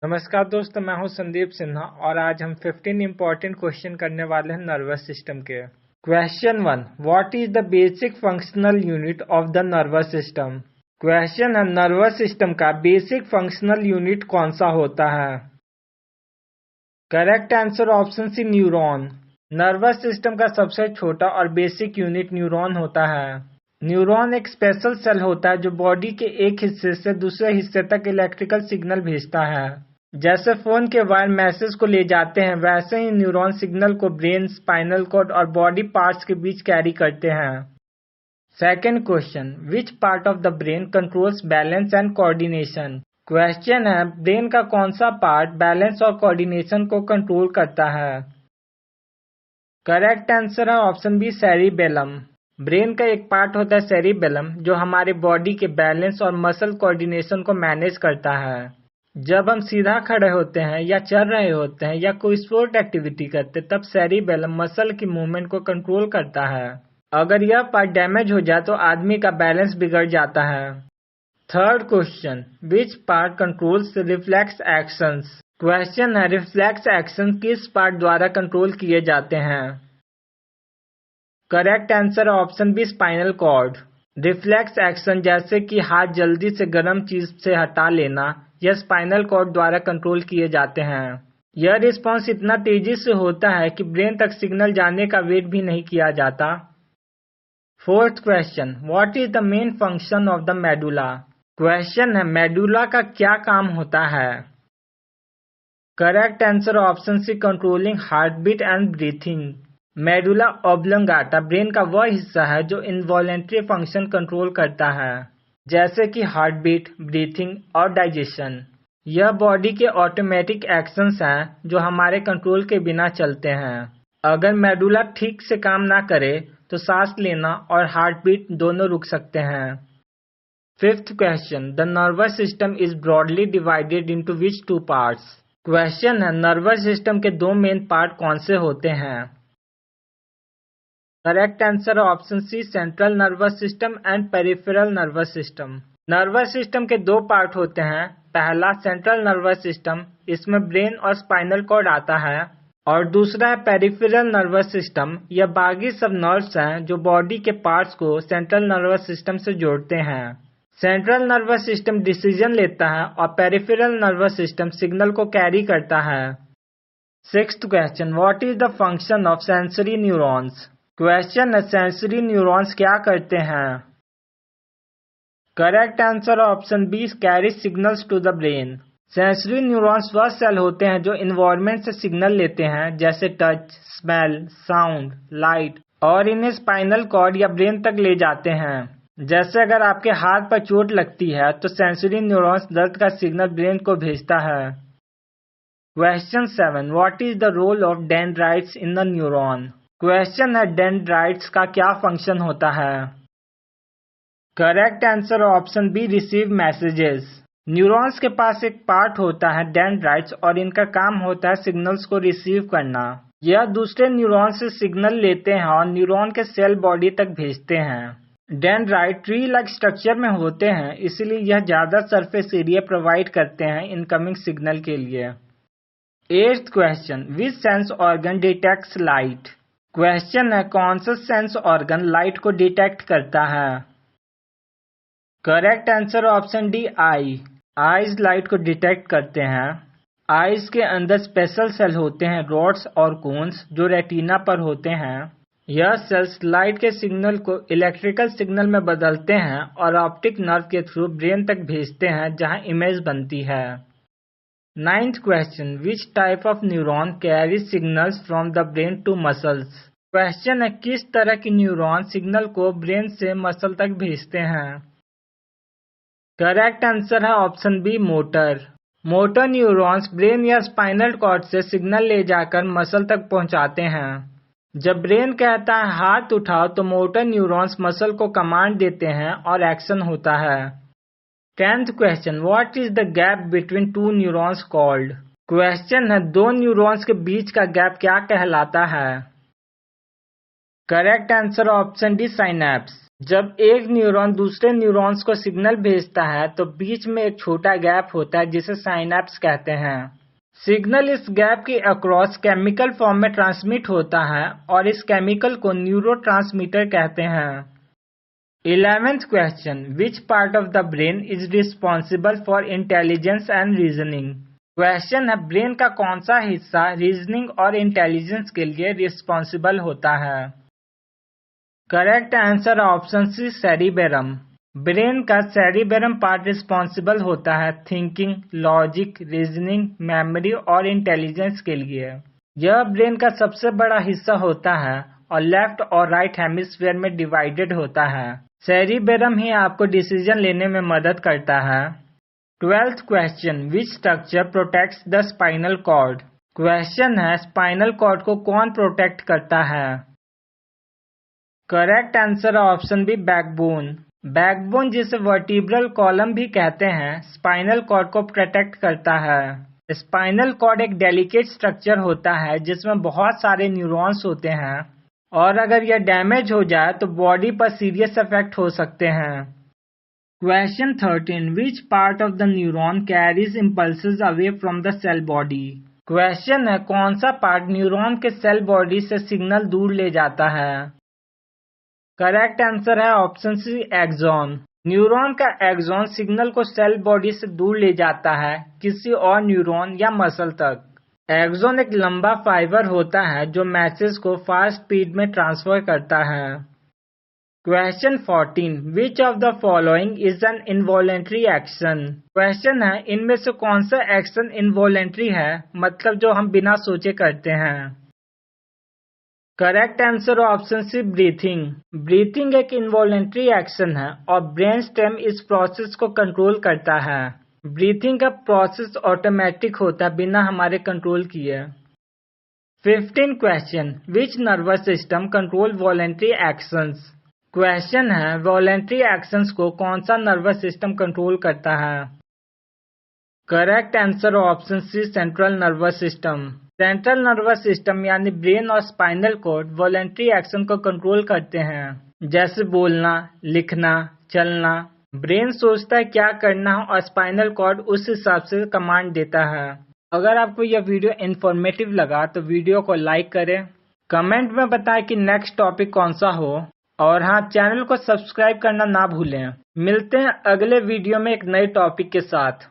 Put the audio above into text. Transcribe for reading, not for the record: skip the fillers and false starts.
नमस्कार दोस्तों, मैं हूं संदीप सिन्हा और आज हम 15 इम्पोर्टेंट क्वेश्चन करने वाले हैं नर्वस सिस्टम के। Question 1, what is the basic functional unit of the nervous system. Question है, नर्वस सिस्टम का बेसिक फंक्शनल यूनिट कौन सा होता है। Correct answer option C, neuron. Nervous system का सबसे छोटा और बेसिक यूनिट न्यूरॉन होता है। न्यूरॉन एक स्पेशल सेल होता है जो बॉडी के एक हिस्से से दूसरे हिस्से तक इलेक्ट्रिकल सिग्नल भेजता है। जैसे फोन के वायर मैसेज को ले जाते हैं, वैसे ही न्यूरॉन सिग्नल को ब्रेन, स्पाइनल कॉर्ड और बॉडी पार्ट्स के बीच कैरी करते हैं। Second question, which part of the brain controls balance and coordination. Question है, ब्रेन का कौन सा पार्ट बैलेंस और कोऑर्डिनेशन को कंट्रोल करता है। करेक्ट आंसर है ऑप्शन बी, सेरिबेलम। ब्रेन का एक पार्ट होता है सेरिबेलम, जो हमारे बॉडी के बैलेंस और मसल कोऑर्डिनेशन को मैनेज करता है। जब हम सीधा खड़े होते हैं या चल रहे होते हैं या कोई स्पोर्ट एक्टिविटी करते हैं, तब सेरिबेलम मसल की मूवमेंट को कंट्रोल करता है। अगर यह पार्ट डैमेज हो जाए तो आदमी का बैलेंस बिगड़ जाता है। Third question, which part controls reflex actions. Question है, रिफ्लेक्स एक्शन किस पार्ट द्वारा कंट्रोल किए जाते हैं। Correct answer option B, spinal cord. Reflex action जैसे कि हाथ जल्दी से गर्म चीज से हटा लेना, यह स्पाइनल कॉर्ड द्वारा कंट्रोल किए जाते हैं। यह रिस्पॉन्स इतना तेजी से होता है कि ब्रेन तक सिग्नल जाने का वेट भी नहीं किया जाता। Fourth question, what is the main function of the medulla. Question है, मेडुला का क्या काम होता है। Correct answer option C, controlling heart beat and breathing. Medulla oblongata brain का वह हिस्सा है जो इनवॉलेंट्री फंक्शन कंट्रोल करता है, जैसे कि हार्ट बीट, ब्रीथिंग और डाइजेशन। यह बॉडी के ऑटोमेटिक एक्शंस हैं जो हमारे कंट्रोल के बिना चलते हैं। अगर मेडुला ठीक से काम ना करे तो सांस लेना और हार्ट बीट दोनों रुक सकते हैं। Fifth question, the nervous system is broadly divided into which two parts. Question है, नर्वस सिस्टम के दो मेन पार्ट कौन से होते हैं। Correct answer option C, central nervous system and peripheral nervous system. Nervous system के दो पार्ट होते हैं। पहला सेंट्रल नर्वस सिस्टम, इसमें ब्रेन और स्पाइनल कॉर्ड आता है, और दूसरा है पेरिफेरल नर्वस सिस्टम। यह बाकी सब नर्व्स हैं जो बॉडी के पार्ट्स को सेंट्रल नर्वस सिस्टम से जोड़ते हैं। सेंट्रल नर्वस सिस्टम डिसीजन लेता है और पेरिफेरल नर्वस सिस्टम सिग्नल को कैरी करता है। Sixth question, what is the function of sensory neurons. Question है, सेंसरी न्यूरॉन्स क्या करते हैं। Correct answer option B, carry signals to the brain. Sensory neurons वह सेल होते हैं जो इन्वायरमेंट से सिग्नल लेते हैं, जैसे टच, स्मेल, साउंड, लाइट, और इन्हें स्पाइनल कॉर्ड या ब्रेन तक ले जाते हैं। जैसे अगर आपके हाथ पर चोट लगती है तो सेंसरी न्यूरॉन्स दर्द का सिग्नल ब्रेन को भेजता है। Question 7, what is the role of dendrites in the neuron. Question है, डेंड्राइट्स का क्या फंक्शन होता है। Correct answer option B, receive messages. Neurons के पास एक पार्ट होता है डेंड्राइट्स, और इनका काम होता है सिग्नल्स को रिसीव करना। यह दूसरे न्यूरॉन से सिग्नल लेते हैं और न्यूरॉन के सेल बॉडी तक भेजते हैं। डेंड्राइट ट्री लाइक स्ट्रक्चर में होते हैं, इसलिए यह ज्यादा सरफेस एरिया प्रोवाइड करते हैं इनकमिंग सिग्नल के लिए। Eighth question, which sense organ detects light. Question है, कौन सा सेंस ऑर्गन लाइट को डिटेक्ट करता है। Correct answer option D, eye. Eyes light को डिटेक्ट करते हैं। आईज के अंदर स्पेशल सेल होते हैं, रॉड्स और कोन्स, जो रेटिना पर होते हैं। यह सेल्स लाइट के सिग्नल को इलेक्ट्रिकल सिग्नल में बदलते हैं और ऑप्टिक नर्व के थ्रू ब्रेन तक भेजते हैं, जहां इमेज बनती है। Ninth question, which type of neuron carry signals from the brain to muscles. Question है, किस तरह की न्यूरॉन सिग्नल को ब्रेन से मसल तक भेजते हैं। करेक्ट आंसर है option B, motor. Motor neurons brain या स्पाइनल कॉर्ड से सिग्नल ले जाकर मसल तक पहुंचाते हैं। जब ब्रेन कहता है हाथ उठाओ तो मोटर न्यूरॉन्स मसल को कमांड देते हैं और एक्शन होता है। 10th question, what is the gap between two neurons called. Question है, दो न्यूरॉन्स के बीच का गैप क्या कहलाता है। Correct answer option D, synapse. जब एक न्यूरॉन दूसरे न्यूरॉन्स को सिग्नल भेजता है तो बीच में एक छोटा गैप होता है जिसे साइनैप्स कहते हैं। सिग्नल इस गैप के अक्रॉस केमिकल फॉर्म में ट्रांसमिट होता है और इस केमिकल को न्यूरोट्रांसमीटर कहते हैं। 11th question, which part of the brain is responsible for intelligence and reasoning? Question है ब्रेन का कौन सा हिस्सा रीजनिंग और इंटेलिजेंस के लिए रिस्पॉन्सिबल होता है? Correct answer option C, cerebrum. Brain का सेरिबेरम पार्ट रिस्पॉन्सिबल होता है थिंकिंग, लॉजिक, रीजनिंग, मेमोरी और इंटेलिजेंस के लिए। यह ब्रेन का सबसे बड़ा हिस्सा होता है और लेफ्ट और राइट हेमिस्फीयर में डिवाइडेड होता है। सेरिबेरम ही आपको डिसीजन लेने में मदद करता है। 12th question, which structure protects the spinal cord? Question है स्पाइनल कॉर्ड को कौन प्रोटेक्ट करता है? Correct answer option B, backbone. Backbone जिसे वर्टिब्रल कॉलम भी कहते हैं, स्पाइनल कॉर्ड को प्रोटेक्ट करता है। स्पाइनल कॉर्ड एक डेलिकेट स्ट्रक्चर होता है जिसमें बहुत सारे न्यूरॉन्स होते हैं और अगर यह डैमेज हो जाए तो बॉडी पर सीरियस इफेक्ट हो सकते हैं। Question 13, which part of the neuron carries impulses away from the cell body? Question है कौन सा पार्ट न्यूरॉन के सेल बॉडी से सिग्नल दूर ले जाता है? करेक्ट आंसर है ऑप्शन सी, एक्सॉन। न्यूरॉन का एक्सॉन सिग्नल को सेल बॉडी से दूर ले जाता है किसी और न्यूरॉन या मसल तक। एक्सॉन एक लंबा फाइबर होता है जो मैसेज को फास्ट स्पीड में ट्रांसफर करता है। Question 14, which of the following is an involuntary action? Question है इनमें से कौन सा एक्शन इनवॉलेंट्री है, मतलब जो हम बिना सोचे करते हैं? Correct answer option C, breathing. Breathing एक इनवॉलेंट्री एक्शन है और ब्रेन स्टेम इस प्रोसेस को कंट्रोल करता है। ब्रीथिंग का प्रोसेस ऑटोमेटिक होता है बिना हमारे कंट्रोल किए। 15 question, which nervous system control voluntary actions? Question है वॉलेंट्री एक्शंस को कौन सा नर्वस सिस्टम कंट्रोल करता है? Correct answer option C, central nervous system. Central nervous system यानी ब्रेन और स्पाइनल कॉर्ड वॉलेंट्री एक्शन को कंट्रोल करते हैं, जैसे बोलना, लिखना, चलना। ब्रेन सोचता है क्या करना है और स्पाइनल कॉर्ड उस हिसाब से कमांड देता है। अगर आपको यह वीडियो इन्फॉर्मेटिव लगा तो वीडियो को लाइक करें, कमेंट में बताएं कि नेक्स्ट टॉपिक कौन सा हो और हाँ, चैनल को सब्सक्राइब करना ना भूलें। मिलते हैं अगले वीडियो में एक नए टॉपिक के साथ।